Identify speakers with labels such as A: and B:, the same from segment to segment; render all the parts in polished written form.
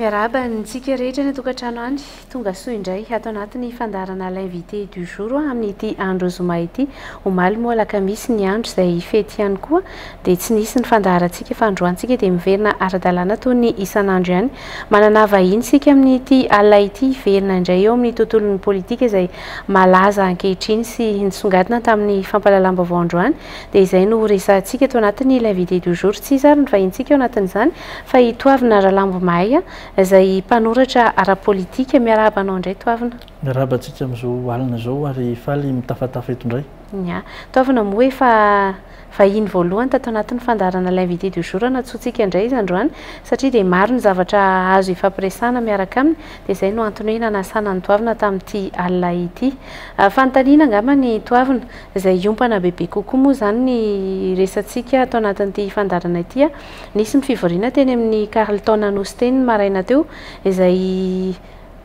A: Miarahaba nitsika rehetra ny tokantrano any tonga soa indray atao anatin'ny fandarana l'invité du jour amin'ity andro zoma ity omaly moa alakamisy ny andro izay fety ihany koa dia tsy nisy ny fandarantsika fa androantsika dia miverina ara-dalàna toy ny isan'andro ihany manana vahiny sika amin'ity alina ity verina indray eo amin'ny tontolon'ny politika izay malaza ankehitriny sy nisongadina tamin'ny fampalalam-baovao androany dia izay no resantsika atao anatin'ny l'invité du jour tsy izary ny vahintsika eo anatin'izany fa itoavina Rahalambo Mahay izay mpanoratra ara-politika miarabanao indray toavina.
B: Miarabantsika amin'izao alina izao ary faly mitafatafa eto indray.
A: Ya, toavina moa hoe fa vahiny voalohany tato anatin'ny fandarana l'invité du jour natsoantsika indray izy androany satria dia maro ny zavatra azo ifampiresahana miaraka aminy dia izay no antony hoe nanasana ny toavina tamin'ity alina ity. Fanontaniana angamba ny toavina izay ompana bebe kokoa moa izany ny resantsika atao anatin'ity fandarana ity nisy ny fivoriana teny amin'ny Carleton nosy teny maraina teo izay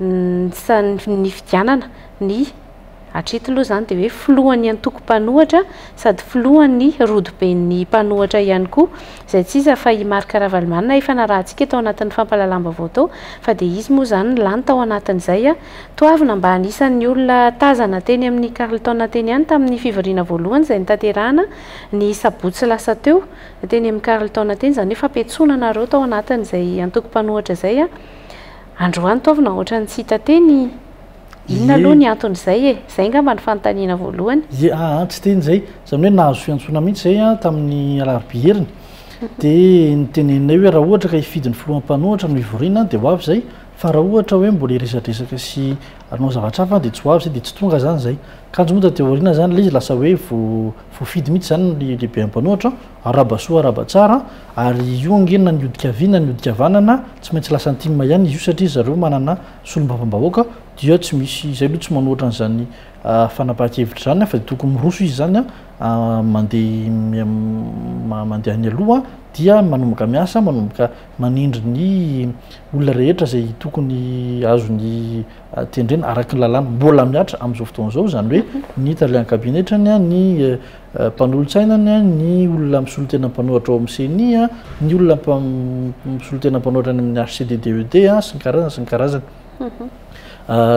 A: ny fidianana ny hatreto aloha izany dia hoe filohan'ny antoko-mpanohatra sady filohan'ny rodiben'ny mpanohatra ihany koa izay tsy iza fa i Marc Ravalomanana efa narahantsika tao anatin'ny fampalalam-baovao tao fa dia izy moa izany lany tao anatin'izay toavina mba anisan'ny olona tazana teny amin'ny Carleton teny ihany tamin'ny fivoriana voalohany izay nitaterahana ny sabotsy lasa teo teny amin'ny Carleton teny izany hoe fampetsonana ireo tao anatin'izay antoko-mpanohatra izay androany toavina ohatran'ny tsy hita teny. Inona aloha ny anton'izay izay ngamba ny fanontaniana voalohany.
B: Tsy teny izay izany hoe nahazo fiantsoana mihitsy izay tamin'ny alarobia heriny dia nitenenay hoe raha ohatra ka hifidin'ny filohan'ny mpanohatra no hivoriana dia ho avy izay fa raha ohatra hoe mbola hiresadresaka sy anao zavatra hafa dia tsy ho avy izay dia tsy tonga izany izay kanjo moa teo aoriana izany ilay izy lasa hoe voafidy mihitsy izany lehibe ammpanohatra arabasoa arabatsara ary io angenona ny odika viana ny odika vanana tsy maintsy lasa ntimma ihany izy io satria zareo manana solombavambahoaka dia tsy misy izay aloha tsy manohatra n'izany fanapahan-kevitra izany fa dia tokony miroso izy izany mandeha ny aloha dia manomboka miasa manomboka manindry ny olona rehetra izay tokony azony tendrena araka ny lalàna mbola miatra amin'izao fotoana izao izany hoe ny talian-kabinetrany ny mpanolontsainany ny olona misolotena mpanohatra ao amin'ny CENI ny olona misolotena mpanohatra any amin'ny HCDDED sy ny karazany sy ny karazany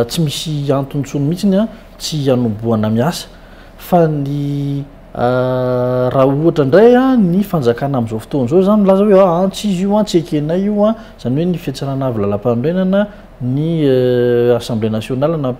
B: tsy misy antontsony mihitsiny tsy hanomboana miasa fa ny raha ohatra indray ny fanjakana amin'izao fotoana izao izany milaza hoe tsy izy io tsy ekenay io izany hoe ny fiantsarana avy lalam-panorenana ny assemblée nationale na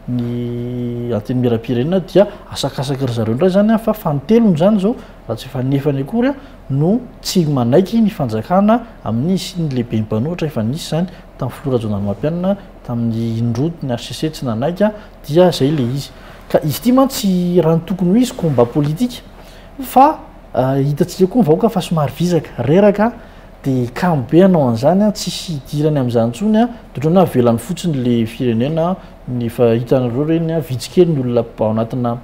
B: ny anteny miram-pirenena dia asakasaka ry zareo indray zany fa fanotelony zany zao raha tsy efa nefany akory no tsy manaiky ny fanjakana amin'ny sy ny lehibe mpanohatra efa nisy zany tamin'ny Flora Jonamampianina tamin'ny Indroty ny HCC tsy nanaiky dia zay le izy ka izy ity mantsy raha ny tokony ho izy combat politique fa hitantsika koa vahoaka fa somary vizaka reraka dia kamo be anao an'izany tsisy idirany amin'izany intsony totrany avelany fotsiny le firenena ny efa hitanareo reny vitsikely ny olona ao anatina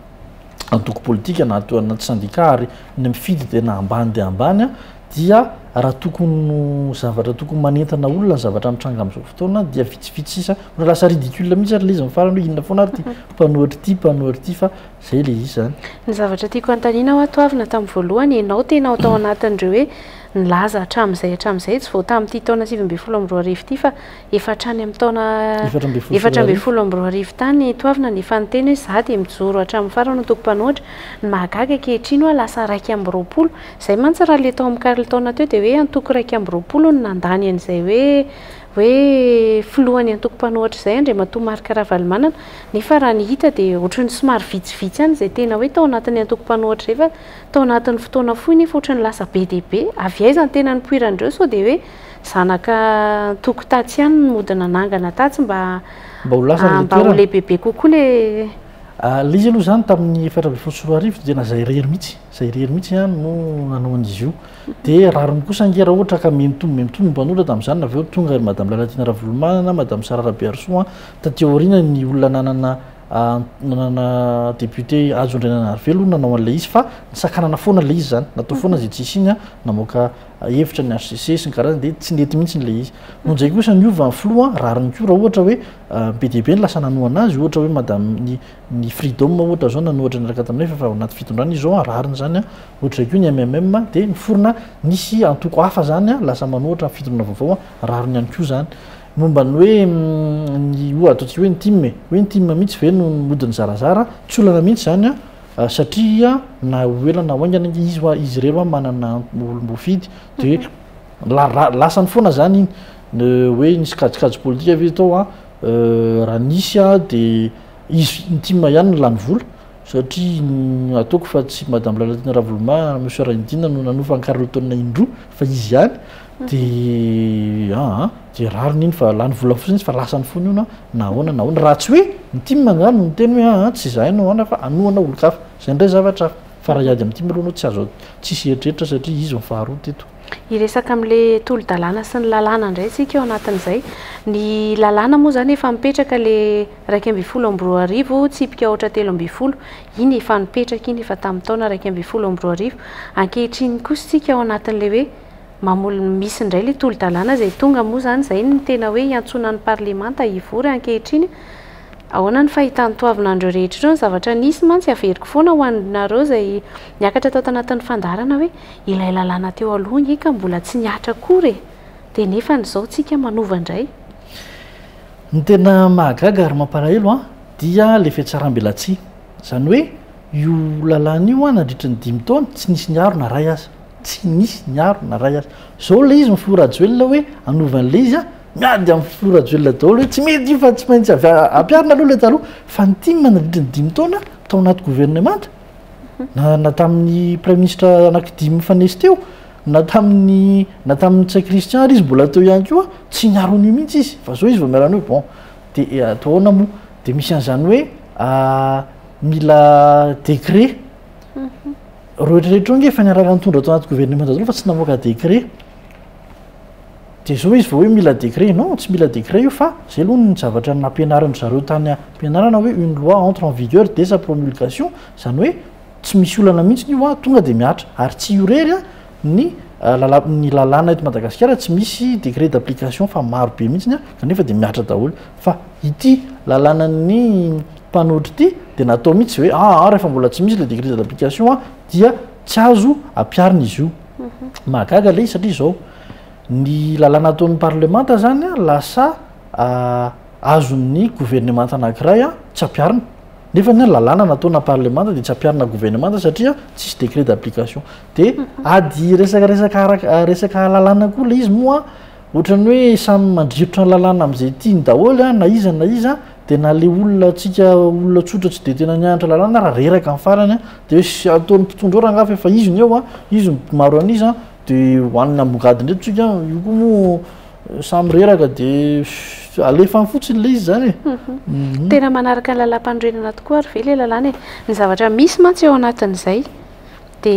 B: antoko politika na atao anaty syndicat ary ny mifidy tena ambany dia ambany dia raha tokony zavatra tokony manentana olona ny zavatra mitranga amin'izao fotoana dia vitsivitsy sisa ora lasa ridicule mihitsy ary le izy mifarana hoe inona foana ary ty mpanohatra ty fa zay le izy zany
A: ny zavatra tiako antaniana ho atoavina tamin'ny voalohany ianao tena tao anatin'ireo hoe nilaza hatramin'izay tsy vao tamin'ity taona 2024 ity fa efatrany amin'ny taona 2024 tany toavina ny efa niteny hoe za dia mijoro hatramin'ny farany antoko-mpanohatra ny mahagaga ankehitriny hoe lasa 220 zay mantsy raha le tao amin'ny Carleton teo dia hoe antoko 220 no nandany an'izay hoe filohan'ny antoko-mpanohatra izay Andriamatoa Marc Ravalomanana nefa raha ny hita dia ohatrany somary vitsivitsy ihany izay tena hoe tao anatin'ny antoko-mpanohatra izay fa tao anatin'ny fotoana fohy nefa ohatrany lasa be dia be avy aiza ny tena nipoirandreo sao dia hoe zanaka toko tatsy ihany ny modina nangana tatsy mba ho lehibebe kokoa le
B: izy aloha zany tamin'ny 2024 dia zay rery mihitsy no nanao an'izy io dia rariny kosa ange raha ohatra ka memitombo mpanoratra tamin'izany aveo tonga madame Lalatina Ravalomanana madame Sara Rabearso taty aoriana ny olona nanana nanana député azo Andriananarivelo nanao an'le izy fa nisakanana foana le izy zany natao foana zay tsisy iny namoaka hevitra ny HCC sy ny karazany de tsy nety mihitsy le izy noho nzay kosa niova ny filoa rariny koa raha ohatra hoe PDB ny lasa nanoana azy ohatra hoe madame ny freedom ohatra zao nanohatra nyraka taminay fa anaty fitondrana izy zao rariny zany ohatra koa ny MMM de niforona nisy antoko hafa zany lasa manohatra fitondrana vaovao rariny ihany koa zany momba ny hoe ny ataontsika hoe ny team mihitsy ve no modiny zarazara tsy olana mihitsy zany satria na oelana oaingana izy rero manana olombofidy de lasany foana zany iny hoe nisy kajikajy politika ave tao raha nisy de izy ny team ihany ny lany vola satria ataoko fa tsy madame Lalatina Ravoloma monsieur Raindina no nanofa ny Carleton indroa fa izy ihany de rariny iny fa lany vola fotsiny fa lasany foana io nahoana raha tsy hoe ny team ngano ny teny hoe tsy zay no ana fa anoana olo-kafa zay ndray zavatra fa raha iady amin'ny team aloha tsy azo tsisy eritreritra satria izy mifaharoa teto
A: iresaka amin'le tolo-dalàna sy ny lalàna indray sika eo anatin'izay ny lalàna moa zany efa mipetraka le 240 tsy hipika ohatra 3 iny efa nipetraka iny efa tamin'ny taona 240 ankehitriny kosa tsika ao anatin'le hoe mamoly misy indray le tolo-dalàna zay tonga moa zany zay ny tena hoe iantsonan'ny parlemanta hivory ankehitriny ahoana ny fahitany toavinandreo rehetra ireo ny zavatra nisy mantsy averiko foana ho anareo zay niakatra tao tanatin'ny fandarana hoe ilay lalàna teo aloha ika mbola tsy niatra kory de nefa n'izao tsika manova indray
B: ny tena mahagaga ary mampalahelo dia le fiatsaram-belatsia zany hoe io lalàna io nandritra ny 5 taona tsy nisy niaro na ray aza tsy nisy niaro na ray aza zao le izy miforajoelona hoe anovan'le izy miady amin'ny filorajoelona daholo hoe tsy mety io fa tsy maintsy ampiarina aloha le taloha fa ny team nandritra ny 5 taona tao anaty gouvernemanta na tamin'ny prime ministre anankidimy mifanesy teo na tamin'ny tsai Christian ary izy mbola teo ihany koa tsy niaron'io mihitsy izy fa zao izy vao miarana hoe bon de ataona moa de misy an'izany hoe mila décret rehetrarehetra nge efa niaraka nitondra tao anaty gouvernemanta daholo fa tsy namoaka décret de zao izy vao hoe mila décret non tsy mila décret io fa zay aloha ny zavatra nampianarany zareo tany ampianarana hoe une loi entre en vigueur dès sa promulgation zany hoe tsy misy olana mihitsy io tonga de miatra ary tsy iorery ny lalàna eto Madagasikara tsy misy décret d'application fa maro be mihitsy kanefa de miatra daholo fa ity lalànany mpanohitra ity de natao mihitsy hoe rehefa mbola tsy misy le décret d'application dia tsy azo ampiarina izy io mahagaga le satria zao ny lalàna ataon'ny parlemanta zany lasa azon'ny gouvernemanta anankiray tsy ampiarina nefa ny lalàna nataona parlemanta de tsy ampiarina gouvernemanta satria tsisy décret d'application de ady resaka lalàna koa le izy moa ohatrany hoe samy mandrirotra ny lalàna am'izay tiany daholo na iza de na le olona tsotra tsy de tena nianatra lalàna raha reraka amin'ny farany de hoe ataon'ny mpitondro rangafa efa izy ny eo izy maro an'izy de hoaniny ambogady ndreky tsika io koa moa samy reraka de alefa fotsiny le izy zany
A: tena manaraka ny lalam-pandrenana tokoa ary ve le lalàna ny zavatra misy mantsy eo anatin'izay de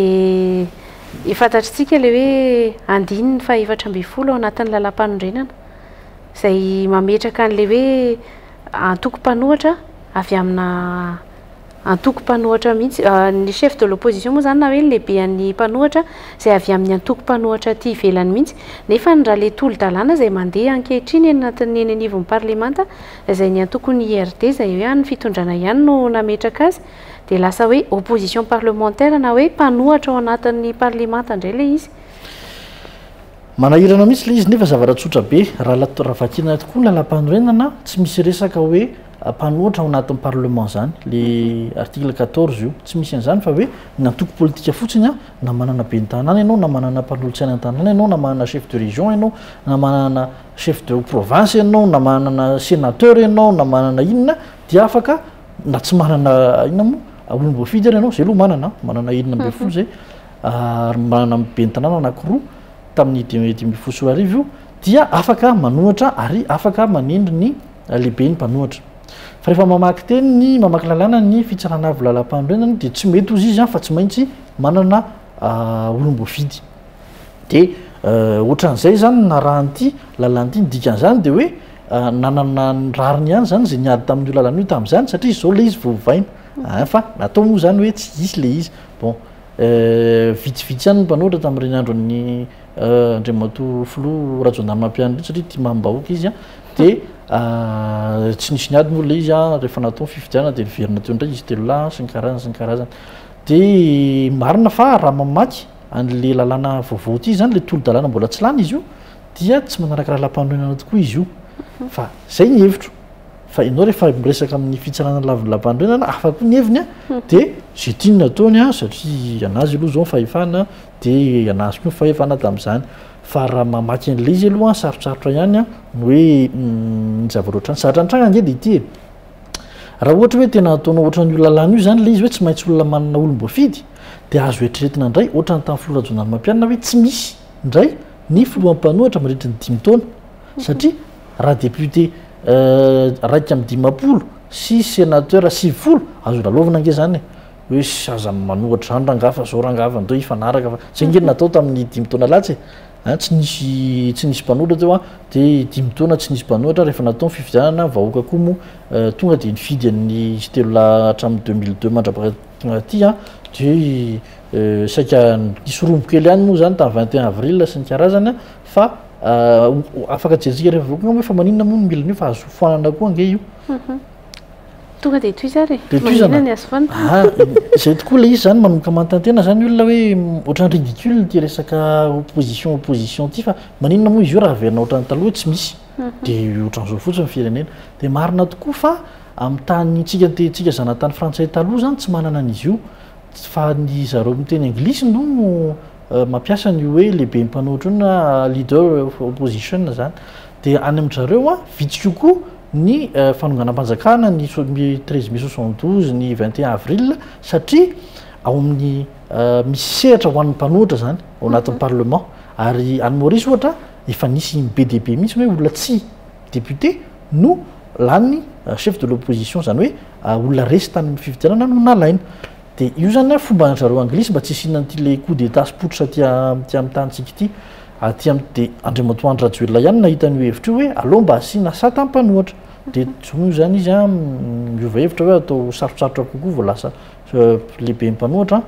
A: efantatritsika le hoe andiny fa 7 ao anatin'ny lalam-panondrenana zay mametraka an'le hoe antoko-panohatra avy amina antoko-panohatra mihitsy ny chef de l'opposition moa zany na hoe lehibe an'ny mpanohatra zay avy amin'ny antoko-panohatra ty ivelany mihitsy nefa ny raha le tolo-dalàna zay mandeha ankehitriny anatin'ny eny anivon'ny parlemanta zay ny antokony IRD zay hoe ny fitondrana ihany no nametraka azy de lasa hoe opposition parlementaire na hoe mpanohatra ao anatin'ny parlemanta indray le izy
B: manahirana mihitsy le izy nefa zavatra tsotra be raha vakina tokoa lalam-panorenana tsy misy resaka hoe mpanohatra ao anatin'ny parlement zany le article 14 io tsy misy an'izany fa hoe ny antoko politika fotsiny na manana be ny tanàna ianao na manana mpanolotsaina ny tanàna ianao na manana chef de région ianao na manana chef de province ianao na manana sénateur ianao na manana inona dia afaka na tsy manana inona moa olomboafidy ary ianao zay aloha manana inona ambe folo zay manana be ny tanàna anankiroa tamin'ny 2014 io dia afaka manohatra ary afaka manindry ny lehibe ny mpanohatra fa rehefa mamaky teny mamaky lalàna ny fitsarana avy lalam-pandrenana de tsy mety ozy izy fa tsy maintsy manana olomboafidy de ohatran'izay zany na raha an'ity lalàn'ity ny dikan'izany de hoe nanana rariny ihany zany zay niady tamin'io lalana io tamin'izany satria zao le izy vovaina fa natao moa zany hoe tsy isy le izy bon vitsivitsy ihany mpanoratra tamin'ireny andron'ny Andriamatoa Filoha Rajaondanimampianatra satria tia mambahoaka izy dia tsy nisy niady moa le izy rehefa natao fifidianana dia niverina teo indray izy telo lahy sy ny karazany dia marina fa raha mamaky an'le lalàna vaovao ty zany le tolo-dalàna mbola tsy lany izy io dia tsy manaraka rahalam-pandroenana tokoa izy io fa zay ny hevitro fa ianao rehefa miresaka amin'ny fitsarana lavim-pandroenana afa koa ny heviny dia zay tiany nataony satria anazy aloha zao fahefana dia anazy koa fahefana tamin'izany fa raha mamaky an'le izy aloha sarotsarotra ihany ny hoe zava-roatra ny sarotra antragna angedy ity raha ohatra hoe tena ataonao ohatran'io lalàna io zany le izy hoe tsy maintsy olona manana olom-boafidy dia azo eritreretina indray ohatra ny tamin'ny Filoha Rajaondanimampianina hoe tsy misy indray ny filohan'ny mpanohatra mandritra ny 5 taona satria raha député raika amin'ny 50 sy sénateur 90 azo lalovina ange zany hoe aza manohatra zany rangafa zao rangafa ndao ifanaraka fa zay ngeny natao tamin'ny 5 taona latsy tsy nisy mpanohatra teo dia 5 taona tsy nisy mpanohatra rehefa natao fifidianana vahoaka koa moa tonga dia nifidy an'ny izy telo hatramin'ny 2002 mandrapaka tonga ty dia saika nisy rombo-kely ihany moa zany tamin'ny 21 avril sy ny karazany fa afaka jeritsika rehefa vahoaka hoe fa maninona moa no milana io fa azo foanana koa ange io
A: tonga dia toy zary maninona ny azo foanana
B: zay tokoa le izy zany manomboka manontantena zany olona hoe ohatran'ny ridicule ty resaka opposition ty fa maninona moa izy io raha verina ohatran'ny taloha tsy misy dia ohatran'izao fotsiny ny firenena dia marina tokoa fa amin'ny tany tsika zanatany frantsay taloha zany tsy manana an'izy io fa ny zareo miteny anglisy no mampiasa ny hoe lehibe mpanohatra io na leader opposition zany dia any amin'ny zareo vitsy kokoa ny fanonganam-panjakana ny 13 mai 72 ny 21 avril satria ao amin'ny misy sehatra ho an'ny mpanohatra zany ao anatin'ny parlement ary any Maurice ohatra efa nisy BDP mihitsy hoe olona tsy député no lany chef de l'opposition zany hoe olona resy tany fifidianana no nalaina dia io zany fomba zareo anglisy mba tsy hisinan'ity le coup d'état spotra ty amin'ny tanitsika ity dia Andriamatoa Andry Rajoelina ihany nahitany hevitra io hoe aleo mba asiana sata mpanohatra dia io zany izy miova hevitra hoe atao sarotsarotra kokoa vao lasa lehibe mpanohatra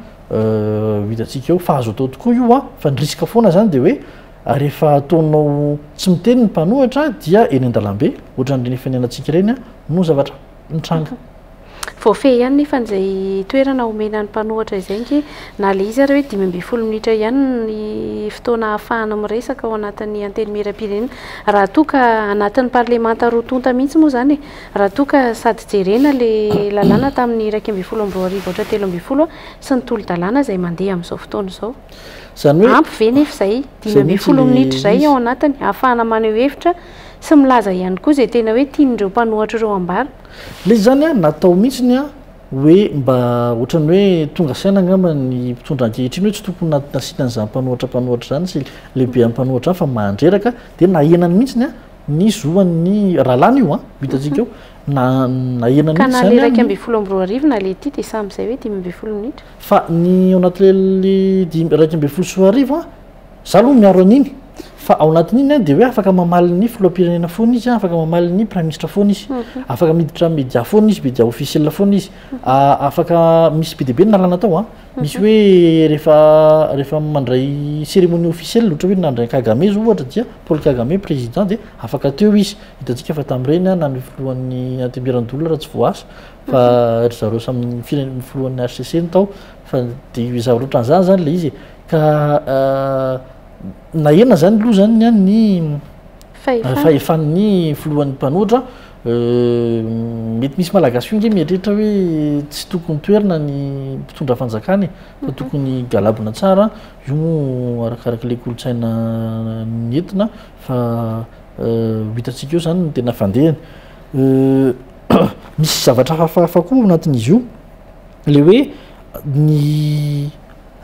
B: hitantsika eo fa azo atao tokoa io fa ny risika foana zany dia hoe rehefa ataonao tsy miteny ny mpanohatra dia eny an-dalambe ohatran'ireny fiainanantsika ireny no zavatra mitranga
A: voafehy ihany nefa n'izay toerana omena ny mpanohatra izay na le izy ary hoe 12 minitra ihany ny fotoana ahafahana miresaka ao anatin'ny anteny miram-pirenena raha toa ka anatin'ny parlementaroa-tonta mihitsy moa zany raha toa ka sady jerena le lalàna tamin'ny 12 ohatra 13 sy ny tolo-dalàna izay mandeha amin'izao fotoana izao
B: zany hoe
A: ampy ve nefa izay 12 minitra izay ao anatiny ahafahana maneho hevitra sy milaza ihany koa zay tena hoe tian'ireo mpanohatra ireo ambara
B: le zany natao mihitsiny hoe mba ohatrany hoe tonga saina angamba ny mpitondra ankehitriny hoe tsy tokony nasitan'izany mpanohatra zany sy lehibe amin'ny mpanohatra fa mandreraka dia nahenany mihitsiny ny zoan'ny rahalany io hitantsika eo nahenany
A: ka na le 12 na le ty dia samyizay hoe 12 minitra
B: fa ny ao anatin'le 12 za aloha miaro an'iny fa ao anatin'iny dia hoe afaka mamaly ny filoham-pirenena foana izy afaka mamaly ny prime ministre foana izy afaka miditra média foana izy média officiel foana izy afaka misy be deabe ny nalana tao misy hoe rehefa mandray cérémonie officielle ohatra hoe nandray Kagame zao ohatra dia Paul Kagame président dia afaka teo izy hitantsika fa tamin'ireny na ny filohan'ny antemberan-dolona raha tsy voasa fa ry zareo samy filohan'ny RCC ny tao fa dia zava-roatran'izany zany le izy ka nahena zany aloha zany ny fahefan'ny filohan'ny mpanohatra mety misy malagasy io nge mieritreritra hoe tsy tokony toerana ny mpitondra fanjakany fa tokony galabona tsara io mo arakaraka le kolotsaina nentina fa hitantsika eo zany ny tena fandehany misy zavatra hafahafa koa anatin'izy io le hoe ny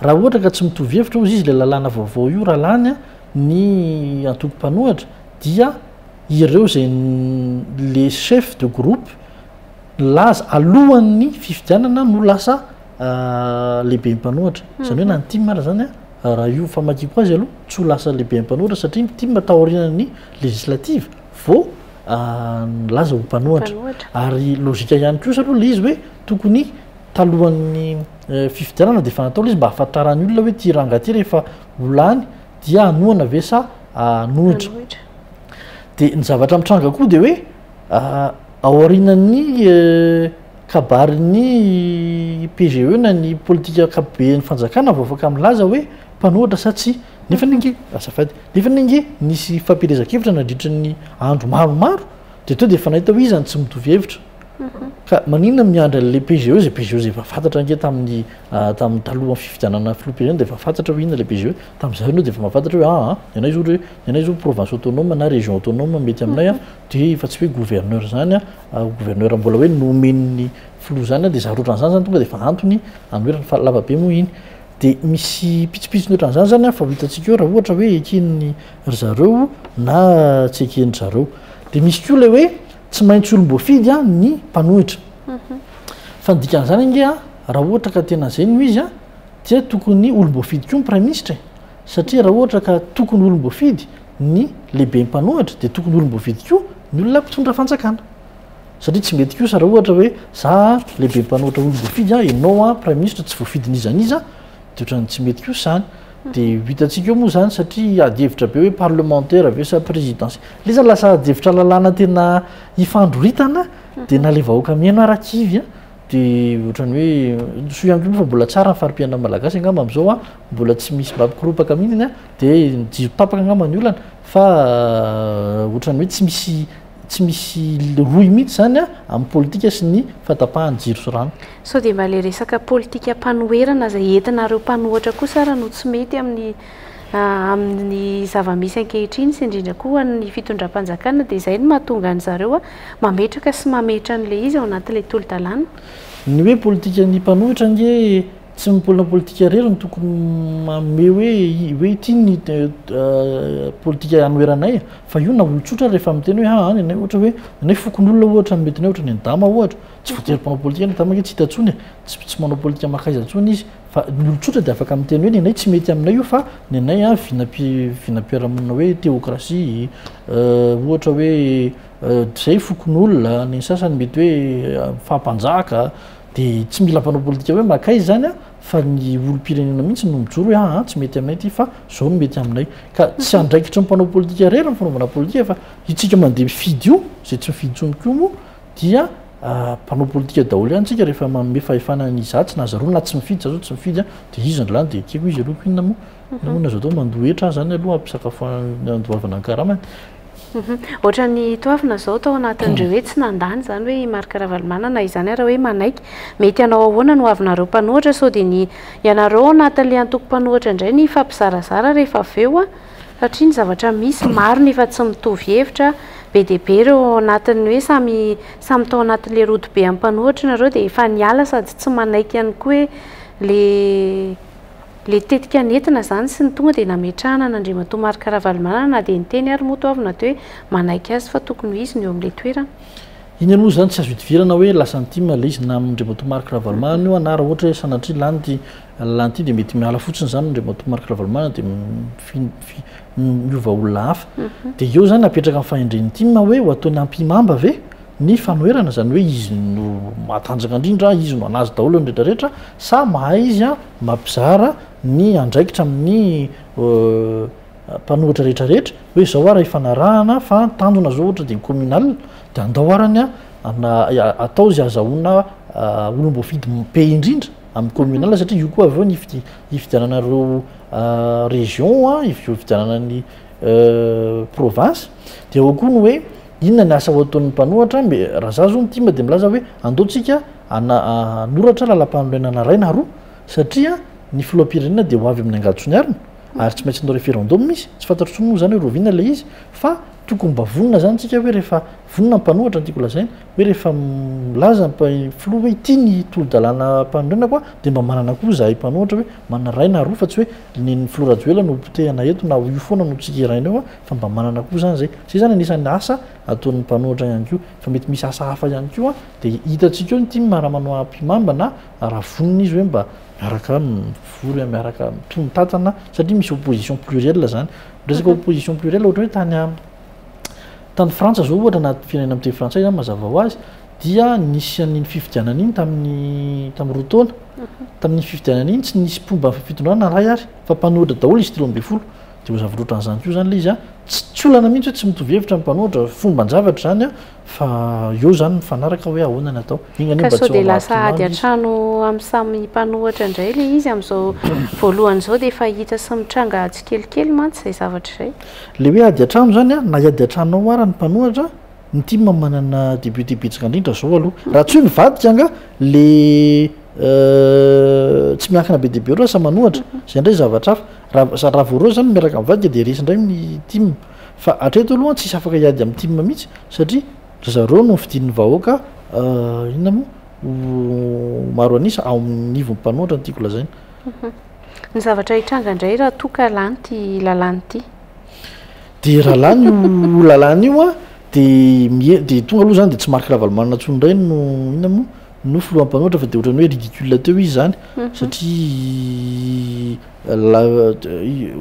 B: raha ohatra ka tsy mitovy hevitra ozy izy le lalàna vaovao io raha lany ny antoko-mpanohatra dia ireo zay le chef de groupe laza alohan'ny fifidianana no lasa lehibe mpanohatra zany hoe na ny tim ara zany raha io famakiko azy aloha tsy ho lasa lehibe mpanohatra satria tim taorianany législative vao laza ho mpanohatra ary logika ihany koa satria le izy hoe tokony talohan'ny fifidianana de efa natao le izy mba ahafantarany olona hoe ty ranga ty rehefa olany dia anohana ve sa nohitra de ny zavatra mitranga koa de hoe aorinan'ny kabariny PGE na ny politika akapoben'ny fanjakana vao afaka milaza hoe mpanohatra sa tsy nefa ninge azafady nefa ninge nisy fampielezan-kevitra nandritra ny andro maromaro de to de efa nahita hoe izany tsy mitovy hevitra ka maninona miandra le PGE zay PGE zay efa fantatra ange tamin'ny talohan'ny fifidianana filoham-pirenena de efa fantatra hoe inona le PGE tamin'izay anao de efa mahafantatra hoe ianay zao hoe ianay zao province autonome na région autonome mety aminay de efa tsy hoe gouverneur zany gouverneur mbola hoe nomen'ny filoha zany de zaroatran'izany zany tonga de efa antony anoerany fa lavabe moa iny de misy pitsipitsy ny ohatran'izany zany fa ho hitantsika eo raha ohatra hoe eken'ny zareo na tsy eken'ny zareo de misy koa le hoe tsy maintsy olom-boafidy ny mpanohitra fa ny dikan'izany inge raha ohatra ka tena zay no izy dia tokony olom-boafidy koa ny prime ministre satria raha ohatra ka tokony olom-boafidy ny lehibe mpanohitra de tokony olom-boafidy koa ny olona mpitondra fanjakana satria tsy mety kosa raha ohatra hoe za lehibe mpanohitra olom-boafidy ianao prime ministre tsy voafidin'izaniza de ohatrany tsy mety kosa zany de hitantsika eo moa zany satria adihevitra be hoe parlementaire ave sa présidence le zany lasa adihevitra lalàna tena ifandroritana de na le vahoaka mihaino arakivy de ohatrany hoe so ihany ko fa mbola tsara ny farim-piainana malagasy angamba am'izao mbola tsy misy babikoropaka mihitsiny de jizo tapaka angamba ny olana fa ohatrany hoe tsy misy roy mihitsy zany amin'ny politika sy ny fatapahany jiro sy rano
A: sao de mba le resaka politika mpanoherana zay entinareo mpanohatra kosa raha no tsy mety amin'ny zava-misy ankehitriny sy indrindra koa ny fitondram-panjakana de zay no mahatonga ny zareo mametraka sy mametra n'le izy ao anatin'le tolo-dalàna
B: ny hoe politika ny mpanohitra nge tsy mipolina politika rery ny tokony mame hoe ity ny politika anoheranay fa io na olotsotra rehefa miteny hoe ny anay ohatra hoe anay fokon'olona ohatra mety nay ohatra ny andama ohatra tsy voatery mpanao politika ny dama ke tsy hitatsony tsy manao politika makaizatsony izy fa ny olotsotra de afaka miteny hoe ny anay tsy mety aminay io fa ny anay vinam-piaramonina hoe théocratie ohatra hoe zay fokon'olona ny sasany mety hoe fampanjaka de tsy mila mpanao politika hoe makaizy zany fa ny olo-pirenena mihitsy no mijoro hoe tsy mety aminay ty fa zao no mety aminay ka tsy andraikitra mpanao politika rery fanaovana politika fa itsika mandeha mifidy io zay tsy mifidy tsony ko moa dia mpanao politika daholo ihany tsika rehefa manome fahefana ny zatsy na zareo na tsy mifidy zao tsy mifidy de izy androlany de keko izy aloha inona moa nazo atao mandohetra zany aloha ampisakafo andoavana ny karamany
A: ohatra ny toavina zao tao anatin'ireo hoe tsy nandany zany hoe marika ravalomanana izany raha hoe manaiky mety anao ahoana no avinareo mpanohatra sao de ny ianareo anatin'le antoko-mpanohatra indray ny fampizarazara rehefa aveo satria ny zavatra misy maro nefa tsy mitovy hevitra be de be reo anatin'ny hoe samy tao anatin'le rodo be amin'ny mpanohatra nareo de efa niala sady tsy manaiky ihany koa hoe le tetika nentina zany sy ny tonga de nametrahana n'Andriamatoa Marika Ravalomanana na de niteny ary moa toavina to hoe manaiky azy fa tokony izy ny eo amin'le toerana
B: iny aloha zany tsy azo hitovirana hoe lasa nitime le izy na Andriamatoa Marika Ravalomanana io na raha ohatra hoe sanatria lany ty de mety miala fotsiny zany Andriamatoa Marika Ravalomanana de miova olona hafa de eo zany apetraka amin'ny fahendren'ny time hoe ho ataony ampimamba ve ny fanoherana zany hoe izy no matanjaka indrindra izy no anazy daholo ny rehetrarehetra sa mahay izy mampizara ny andraikitra amin'ny mpanohatra rehetrarehetra hoe zao raha ifanarahana fa tandona zao ohatra de ny communal de andahoarany atao zy azahoana olom-boafidy be indrindra amin'ny communal satria io koa aveo ny ifidiananareo région ifidianana ny province de ao koa ny hoe inona ny asa ho ataon'ny mpanohatra raha za zao nytima de milaza hoe andaotsika noratra lalam-panorenana ray na roa satria ny filoam-pirenena de ho avy amin'ny angatsony arina ary tsy maintsy nao référendum misy tsy fantatrosony moa zany hoe rovina le izy fa tokony mba vonina zany tsika hoe rehefa vonina mpanohatra nytiako lazaina hoe rehefa milaza filoha hoe ity ny tolo-dalàna mpanorenana koa de mba manana koa zahay mpanohatra hoe manana ray na roa fa tsy hoe ny filorajoela no potehana eto na io foana no tsika iraina eo fa mba manana koa zany zay zay zany anisan'ny asa ataon'ny mpanohatra ihany ko fa mety misy asa hafa ihany koa de hitatsika eo ny ty mara manao ampimamba na raha vonina izy hoe mba miaraka mivory miaraka mitony-tatana satria misy opposition plurielle zany resaka opposition plurielle ohatra hoe tany tany frantsa zao ohatra anaty firenena amin'ny teny frantsay zany mazava ho azy dia nisy an'iny fifidianana iny tamin'ny roa taona tamin'ny fifidianana iny tsy nisy mpomba fitondrana ray ary fa mpanohitra daholo izy 3 de ho zavaroatra n'izany ko zany le izy a tsy olana mihitsy hoe tsy mitovy hevitra mpanohitra fomban-javatra zany a fa eo zany mifanaraka hoe ahoana ny atao
A: ka sao de lasa ady an-trano amin'ny samy mpanohitra indray le izy amin'izao voalohany zao de efa hita sy mitranga tsikelikely mantsy zay zavatra izay
B: le hoe ady an-trano zany a na ady an-tranonao ara ny mpanohitra ny tima manana début betsaka indrindra zao aloha raha tsy hoe mivadika anga le tsy miankina be debe ro sa manohatra zay ndray zavatra hafa raha voareo zany miaraka mivadika de resy indray ny tim fa atreto aloha tsisy afaka hiady amin'ny tim mihitsy satria zareo no fidin'ny vahoaka inona moa maro anisa ao amin'nivon'ny mpanohatra ny tiako lazaina
A: ny zavatra hitranga indray raha toka lany ty lalany ity
B: de raha lany io lalany io a de tonga aloha zany de tsy marika ravalomanana tsony indray no inona moa no filohampanohatra fa de ohatrany hoe ridicule teo izy zany satria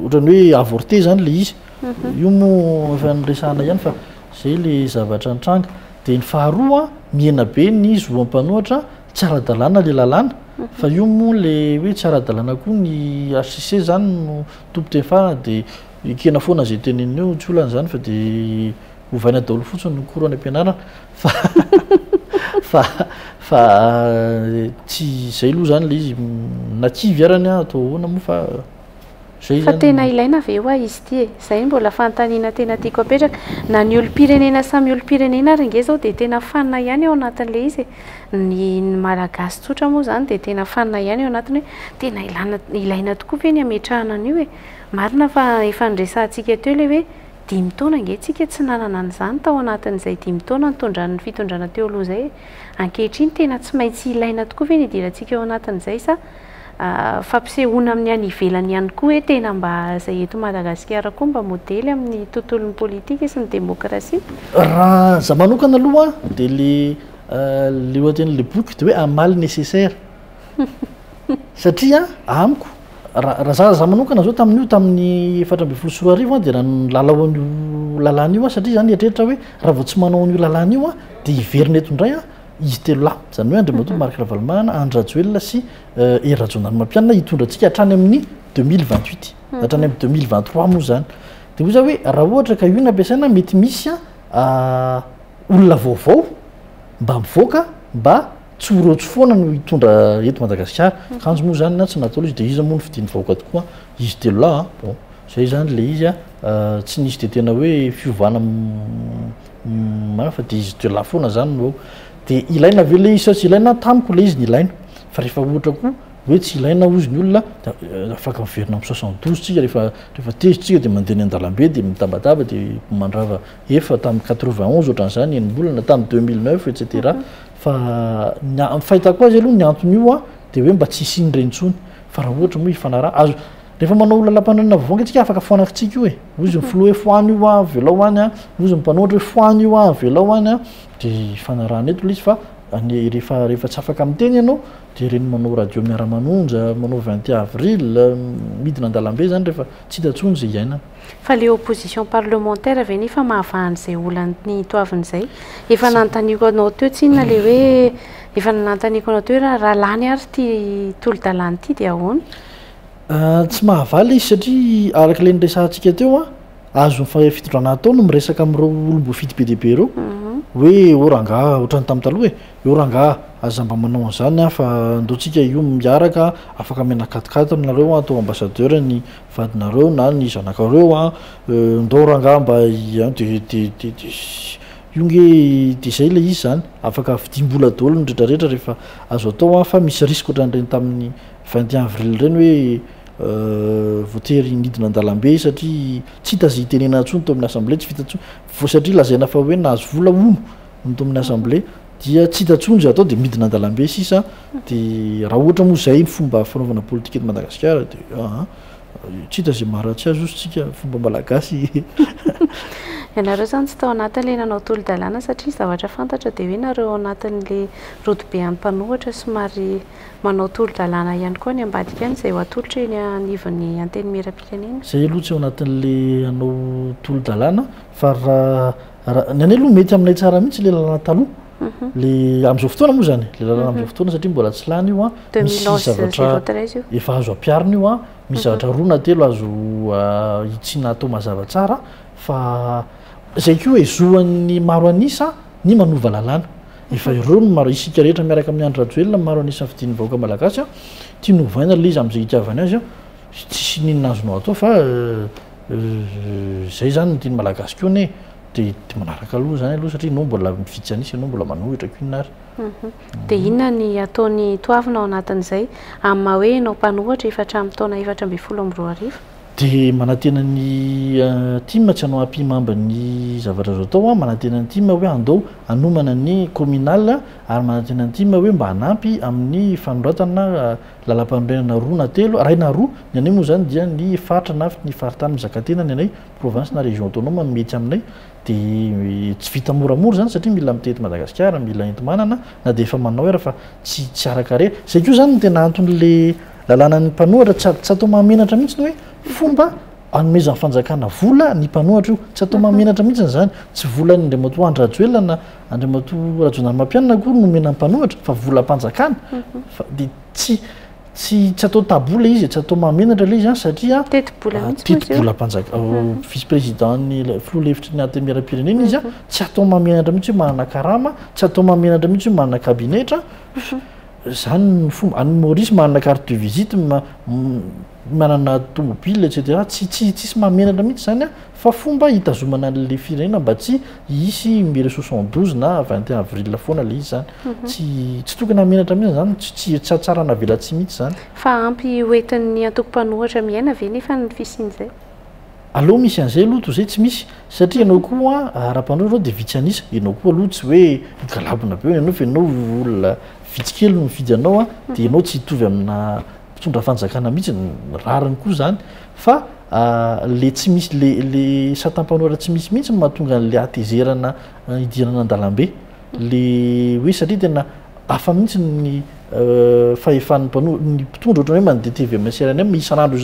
B: ohatrany hoe avorté zany le izy io moa efa nyresahana ihany fa zay le zavatra nitranga de ny faharoa miena be ny zoam-panohatra tsy ara-dalàna le lalàna fa io moa le hoe tsy ara-dalàna koa ny HCC zany no tompo teny farana de ikena foana zay teneny eo tsy olana zany fa de hovaina daholo fotsiny ny koro any am-pianarana fa tsy zay aloha zany le izy nakivy arany a atao ahoana moa fa zay
A: fa tena ilaina ve hoa izy ty e zay mbola fanontaniana tena tiako apetraka na ny olo-pirenena samy olo-pirenena ary nge zao de tena fanina ihany ao anatin'le izy ny malagasy tsotra moa zany de tena fanina ihany ao anatiny hoe tena ilaina tokoa ve ny ametrahana an'io e marina fa efa nyresantsika teo le hoe 5 taona nge tsika tsy nanana an'izany tao anatin'izay 5 taona nitondran'ny fitondrana teo aloha zay ankehitriny tena tsy maintsy ilaina tokoa ve ny idirantsika eo anatin'izay sa fampisehoana amin'ny any ivelany ihany koa hoe tena mba zay eto Madagasikara koa mba modely amin'ny tontolon'ny politika sy ny demokrasia
B: raha za manokana aloha de le ohaten'le boky de hoe un mal nécessaire satria amiko raha za manokana zao tamin'io tamin'ny 4 de raha lalao an'io lalàna io a satria zany etreritra hoe raha vao tsy manao an'io lalàna io a de hiverina eto indray a izy telo lahy zany hoe Andriamatoa Marc Ravalomanana Andry Rajoelina sy Hery Rajaondranomampianina hitondra antsika hatrany amin'ny 2028 hatrany amin'ny 2023 moa zany de hoy za hoe raha ohatra ka io no ampiasaina mety misy a olona vaovao mba mivoaka mba tsy horotsy foana no hitondra eto Madagasikara kanjo moa zany na tsy natao izy de izy moa no fidiny vahoaka tokoa izy telo lahy bon zay zany le izy a tsy nisy de tena hoe fiovana fa de izy telo lahy foana zany no de ilaina ve le izy sa tsy ilaina tamiko le izy ny ilaina fa rehefa ohatra koa hoe tsy ilaina ozy ny olona afaka miverina amin'ny 72 tsika rehefa tezitsika de mandeha ny an-dalambe de mitabataba de mandrava efa tamin'ny 91 ohatran'izany enim-bolana tamin'ny 2009 etc fa fahitako azy aloha ny antony io a de hoe mba tsy hisiny reny tsony fa raha ohatra moa ifanara azo rehefa manao lalam-pananina vaovanga tsika afaka foanakitsika io e ozy ny filoha hoe foany io a velao any a ozy ny mpanohatra hoe foany io a velao any a de ifanarana eto le izy fa rehefa tsy afaka amin'ny teny ianao de reny manao radio miara-manonja manao 21 avril midina an-dalambe zany rehefa tsy hita tsony zay iainana
A: fa le opposition parlementaire ve nefa mahavan'izay olany toavin'izay efa nanontaniako anao teo tsinona le hoe efa nanontaniako anao teo raha lany ary ty tolo-dalàny ity de ahoana
B: tsy mahavaly izy satria araka le nyresantsika teo a azo fitondrana atao no miresaka amin'ireo olom-boafidy be dehibe reo hoe oranga ohatrany tamin'ny taloha e oranga aza mba manao an'izany a fa andaotsika io miaraka afaka menakatikata aminareo a atao ambassadeur ny vadinareo na ny zanakareo a ndao oranga mba de io nge de zay le izy zany afaka fidimbola daholo ny rehetrarehetra rehefa azo atao a fa misy risque ohatran'ireny tamin'ny 21 avril reny hoe voatery nidina an-dalambe satria tsy hita zay tenena ntsony to amin'ny assemblée tsy vita tsony fo satria lazaina fa hoe nahazo vola ono to amin'ny assemblée dia tsy hita tsony zay atao de midina an-dalambe sisa de raha ohatra moa zay ny fomba fanaovana politika eto Madagasikara de tsy hita zay maharatsy azy ozy tsika fomba malagasy
A: ianareo zany tsy tao anatin'le nanao tolo-dalàna satria zavatra fantatra dia hoe nareo anatin'le rodobe an'ny mpanohatra somary manao tolo-dalàna ihany koa ny ambadika any izay ho atolotra eny anivon'ny anteny miram-pirenena.
B: Zay aloha tsy ao anatin'le anao tolo-dalàna fa ny anay aloha mety aminay tsara mihitsy le lalàna taloha le amin'izao fotoana moa zany le lalàna amin'izao fotoana satria mbola tsy lany io a misy zavatra efa azo ampiarina io a misy zavatra roa na telo azo itsina atao mazava tsara fa zay ko hoe zoan'ny maro anisa ny manova lalàna efa ireo no maro isika rehetra miaraka amin'ny andro rajoelona maro anisan'ny fidian'ny vahoaka malagasy a tia novaina le izy amin'izay hitiavany azy a tsisy ninona azonao atao fa zay zany ny tiany malagasy koa ne dia manaraka aloha zany aloha satria nao mbola mivitsy anisa ianao mbola manohitra ko inona ary.
A: Dia inona ny ataony toavina ao anatin'izay amin'ny maha hoe nao mpanohatra efatra amin'ny taona 2024
B: dia manantena ny team tsy hanao ampimamba ny zavatra azo atao a manantena ny team hoe andao anomana ny communal ary manantena ny team hoe mba hanampy amin'ny fanoratana lalam-panorenana roa na telo ray na roa ny anay moa zany dia ny faritra na ny faritany mizakantena ny anay province na région autonome mety aminay dia tsy vita moramora zany satria mila mitety Madagasikara mila enti-manana na dia efa manao era fa tsy araka-rera zay koa zany tena anton'le lalàna ny mpanohatra tsy atao mahamenatra mihitsy hoe fomba anomezan'ny fanjakana vola ny mpanohatra io tsy atao mahamenatra mihitsy zany tsy vola ny andriamatoa andro rajoelona na andriamatoa rajonary mampianina koa nomena mmpanohatra fa vola mpanjakana dia tsy atao tabola izy tsy atao mahamenatra le izy satria tetibola mpanjaka vice président ny filoha-levitry ny anteny miram-pirenena izy a tsy atao mahamenatra mihitsy hoe manana karama tsy atao mahamenatra mihitsy hoe manana kabinetra zany ny fomba any Maurice manana carte de visite manana tomobile etc tsisy mahamenatra mihitsy zany a fa fomba hitazomana le firenena mba tsy hisy 2072 na 21 avril foana le izy zany tsy tokony hamenatra mihitsy zany tsy tsara navela tsy mihitsy zany
A: fa ampy hoentin'ny antoko-mpanohatra miaina ve nefa ny fisian'izay
B: aloha misy an'izay aloha toy izay tsy misy satria ianao koa raha-mpanohatra reo dia vitsy anisa ianao koa aloha tsy hoe galabona be ianao fa ianao olona vitsy kely no mividy anao a dia ianao tsy hitovy amina mpitondra fanjakana mihitsy rariny koa zany fa le tsy misy le satam-panohatra tsy misy mihitsy mahatonga n'le atezerana hidirana an-dalambe le hoe satria tena hafa mihitsy ny fahefan'ny ny mpitondra ohatrany hoe mandeha TVM CRNM isan'andro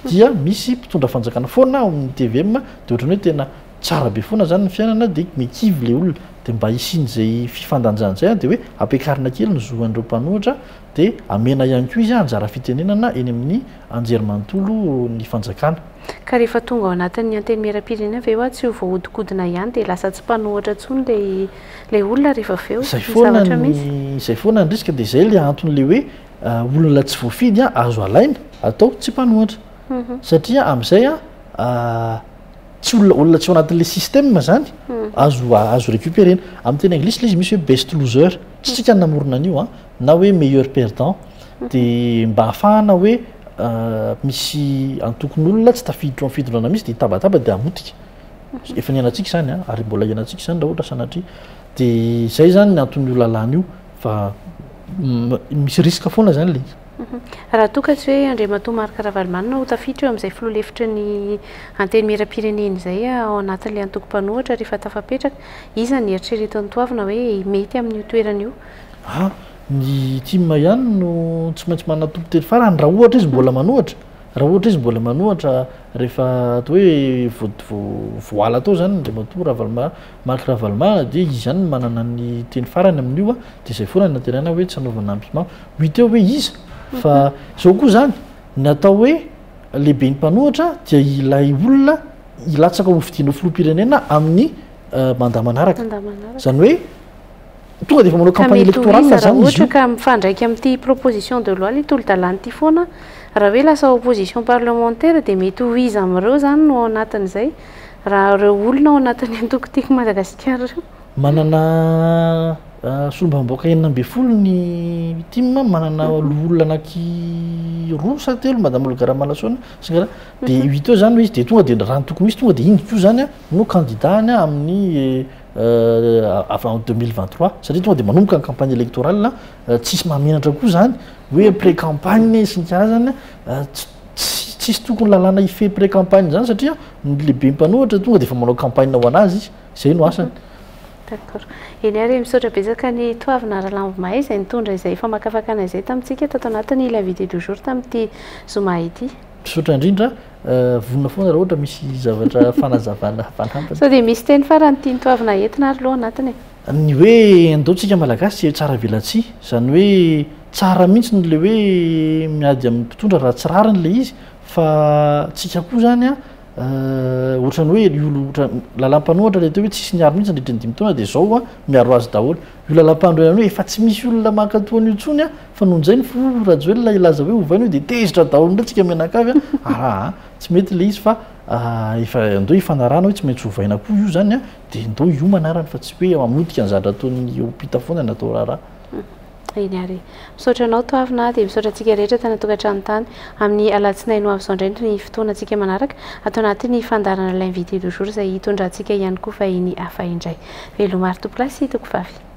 B: dia misy mpitondra fanjakana foana ao amin'ny TVM dia ohatrany hoe tena tsara be foana zany ny fiainana dia mekivy le olona dia mba hisiny zay fifandanjana zay dia hoe ampiakarina kely ny zoan'ireo mpanohatra dia amena ihany koa izy anjara fitenenana eny amin'ny anjerimanontolo ny fanjakana
A: ka rehefa tonga ao anatin'ny anteny miram-pirenena ve hoa tsy ho voahodikodina ihany dia lasa tsy mpanohatra ntsony le olona rehefa aveo
B: zay foana ny risika dia zay le anton'le hoe olona tsy voafidy a azo alaina atao tsy mpanohatra satria amin'izay a tsy olona tsy ao anatin'le système zany azo récupérena amin'ny teny anglisy le izy misy hoe best loser tsy tsika namorona an'io a na hoe meilleur perdant dia mba hahafahana hoe misy antokon'olona tsy tafiditra amin'ny fidorana misy dia tabataba dia amotika efa nianatsika zany a ary mbola ianatsika zany raha ohatra sanatria dia zay zany ny anton'io lalàna io fa misy risque foana zany le izy
A: raha toka tsy hoe andriamatoa Marc Ravalomanana ho tafiditra eo amin'izay filoha-levitra ny anteny miram-pirenena izay ao anatin'le antoko-mpanohatra rehefa tafapetraka iza ny eritreretany toavina hoe mety amin'io toerana io
B: ny team ihany no tsy maintsy manana tompo teny farany raha ohatra izy mbola manohatra rehefa atao hoe voala atao zany andriamatoa Marc Ravalomanana dia izy ihany manana ny teny farany amin'io a dia zay foana natenana hoe tsy hanaovana ampiment ho eo hoe iza fa zao koa zany ny atao hoe lehibe ny mpanohatra dia ilay olona ilatsaka ho fidianao filoha-pirenena amin'ny mandat manaraka zany hoe tonga dia efa manao campagne électorale zany izy
A: ohatra ka mifandraika amin'ity proposition de loi le tolo-dalàna ity foana raha hoe lasa opposition parlementaire dia mety ho izy amin'ireo zany no ao anatin'izay raha reo olona ao anatin'ny antoko-tiako Madagasikara reo
B: manana solombavam-baoaka 9 ny team manana olona anaky roa sa telo madame Olga Malasoana dia 8 eo zany izy dia tonga dia raha ny tokony misy tonga dia iny koa zany a no candidat amin'ny avant 2023 satria tonga dia manomboka ny campagne électorale tsisy mahamenatra koa zany hoe pré-campagne sy ny karazany tsy tsisy tokony lalàna ife pré campagne zany satria ny lehibe mpanohatra tonga de efa manao campagne ho anazy izy zay no asany
A: d'accord eny ary misaotra betsaka ny toavina rahalambo mahay izay nitondra izay efa makafakana izay tamintsika tato anatin'ny l'invité du jour tamin'ity zoma ity
B: misaotra indrindra vonona foana raha ohatra misy zavatra fanazavana fanampiny
A: sao de misy teny farany tia nitoavina entina ary loha anatiny
B: ny hoe andaontsika malagasy tsy tsara velatsy zany hoe tsara mihitsy nyle hoe miady amin'ny mpitondra raha tsy rariny le izy fa tsika koa zany a ohatrany hoe olo lalam-panohatra le teo hoe tsisy niaro mihitsy andritra ny dimytaona de zao a miaro azy daholo io lalam-pandro ihany hoe efa tsy misy olona mankatoany io tsony a fa nohon'izay ny forajoelona ilaza hoe hovainy hoe de tezitra daholo ndray tsika mianakavy a tsy mety le izy fa efa andeo ifanarana hoe tsy maintsy hovaina koa io zany a de ndao io manarany fa tsy hoe amodika ny zadra ataony opita foana natao raharaha
A: eny ary misaotra anao toavina de misaotra antsika rehetra tany tokantrano tany amin'ny alatsinainy ho avy zao indray ny fotoana antsika manaraka atao anatin'ny fandarana l'invité du jour izay hitondra antsika ihany koa fa iny hafa indray velomary tomplasy toko vavy